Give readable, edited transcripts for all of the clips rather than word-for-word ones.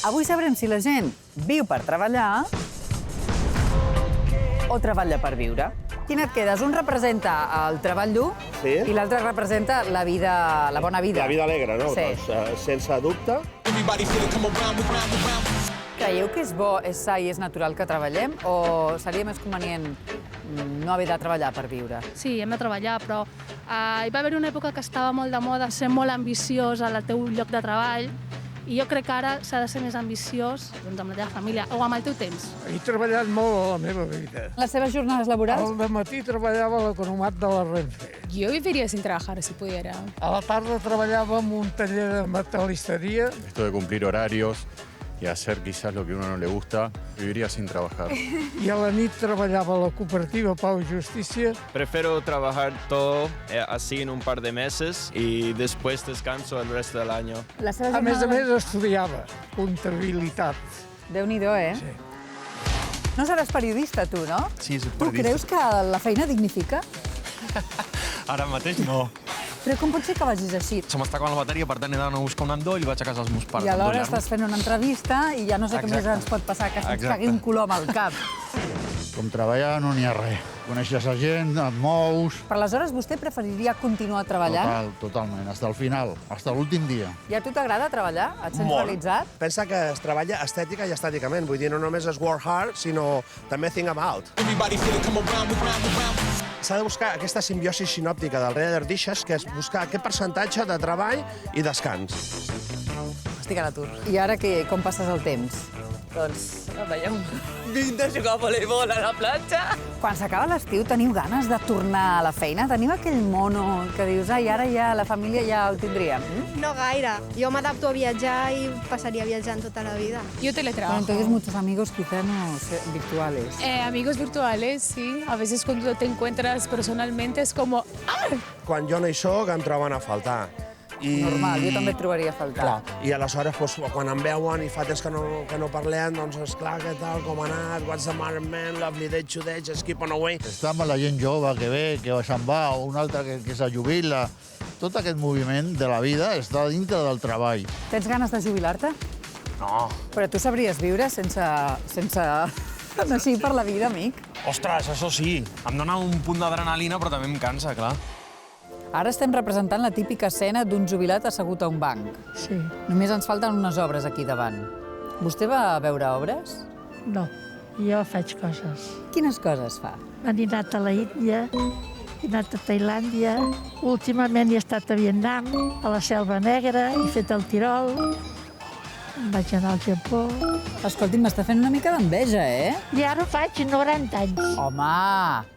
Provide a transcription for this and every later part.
Avui sabrem si la gent viu per treballar o treballa per viure. Quina et quedes? Un representa el treball dur i l'altre representa la vida, la bona vida. La vida alegre, no? Sí. Doncs, sense dubte. Creieu que és bo, és sa i és natural que treballem o seria més convenient no haver de treballar per viure? Sí, hem de treballar, però hi va haver una època que estava molt de moda ser molt ambiciós al teu lloc de treball i jo crec que ara s'ha de ser més ambiciós doncs, amb la teva família o amb el teu temps. He treballat molt a la meva vida. Les seves jornades laborals? Al dematí treballava a l'economat de la Renfe. Yo viviría sin trabajar si pudiera. A la tarda treballava en un taller de metal·listeria. Esto de cumplir horarios y hacer quizás lo que a uno no le gusta, viviría sin trabajar. I a la nit treballava a la cooperativa Pau i Justícia. Prefiero trabajar todo así en un par de meses y después descanso el resto del año. Les seves A més jornades... estudiava comptabilitat. Déu-n'hi-do, eh? Sí. No seràs periodista, tu, no? Sí, soy Tu creus que la feina dignifica? Ara mateix no. Però com pot ser que vagis així? Se m'està acabant la bateria, per tant he d'anar a buscar un endoll i vaig a casa dels meus pares. I alhora estàs fent una entrevista i ja no sé què més ens pot passar, que se'ns cagui un colom al cap. Com treballar no n'hi ha res. Coneixes la gent, et mous... Per aleshores, vostè preferiria continuar treballant? Totalment, fins al final, fins a l'últim dia. I a tu t'agrada treballar? Et sents realitzat? Pensa que es treballa estètica i estèticament. Vull dir, no només és work hard, sinó també think about. S'ha de buscar aquesta simbiosi sinòptica del Reader Dishes, que és buscar aquest percentatge de treball i descans. Estic a l'atur. I ara com passes el temps? Doncs, veiem, vinc de jugar a voleibol a la platja. Quan s'acaba l'estiu, teniu ganes de tornar a la feina? Teniu aquell mono que dius, ai, ara ja la família ja el tindríem? No gaire. Jo m'adapto a viatjar i passaria viatjant tota la vida. Yo teletrabajo. Entonces muchos amigos quizá no virtuales. Amigos virtuales, sí. A veces cuando te encuentras personalmente es como... ¡ah! Quan jo no hi soc, em troben a faltar. Normal, jo també et trobaria a faltar. Clar, i aleshores, doncs, quan em veuen i fa temps que no parlem, doncs, esclar, què tal, com ha anat, what's the matter, man, lovely day today, just keep on away. Està amb la gent jove que ve, que se'n va, o un altre que se jubila. Tot aquest moviment de la vida està dintre del treball. Tens ganes de jubilar-te? No. Però tu sabries viure sense no sigui per la vida, amic? Ostres, això sí. Em dona un punt d'adrenalina, però també em cansa, clar. Ara estem representant la típica escena d'un jubilat assegut a un banc. Sí. Només ens falten unes obres aquí davant. Vostè va veure obres? No, jo faig coses. Quines coses fa? He anat a la Índia, he anat a Tailàndia, últimament he estat a Vietnam, a la Selva Negra, he fet el Tirol, vaig anar al Japó... Escolti, m'està fent una mica d'enveja, eh? I ara faig 90 anys. Home!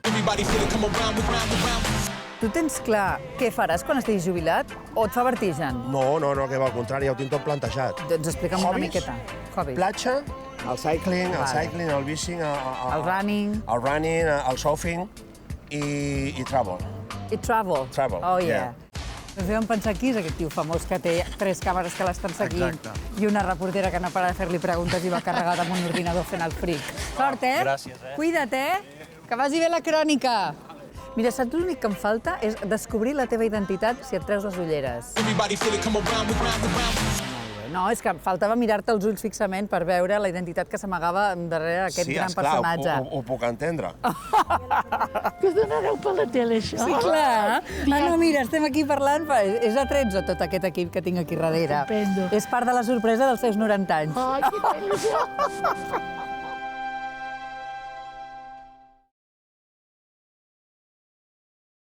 Tu tens clar què faràs quan estiguis jubilat o et fa vertigen? No, que va, al contrari, ja ho tinc tot plantejat. Doncs explica'm una miqueta. Hobbies. Platja, el cycling, el bicing, El running. el running, el surfing i travel. I travel. Travel, Oh, yeah. Ens vam pensar qui és aquest tio famós que té 3 càmeres que l'estan seguint i una reportera que no para de fer-li preguntes i va carregat amb un ordinador fent el fric. Sort, eh? Gràcies, eh? Cuida't, eh? Que vagi bé la crònica. Mira, saps l'únic que em falta és descobrir la teva identitat si et treus les ulleres. No, és que em faltava mirar-te els ulls fixament per veure la identitat que s'amagava darrere aquest gran personatge. Sí, esclar, ho puc entendre. Que donareu per la tele, això? Sí, clar. No, mira, estem aquí parlant, és a Trezzo, tot aquest equip que tinc aquí darrere. Estupendo. És part de la sorpresa dels seus 90 anys. Ai, quina il·lusió!